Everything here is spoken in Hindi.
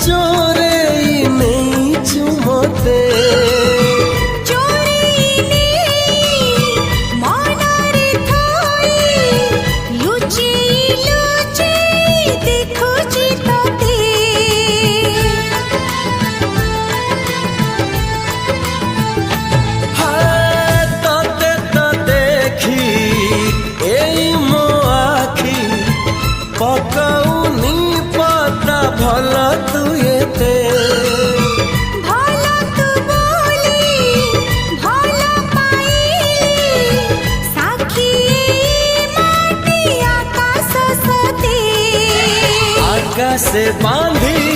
चोरे नहीं चुमते पकौनी पता भला तू येते भला तू बोली भला पाइली साखी माटी आकाश सते आकाश से बांधी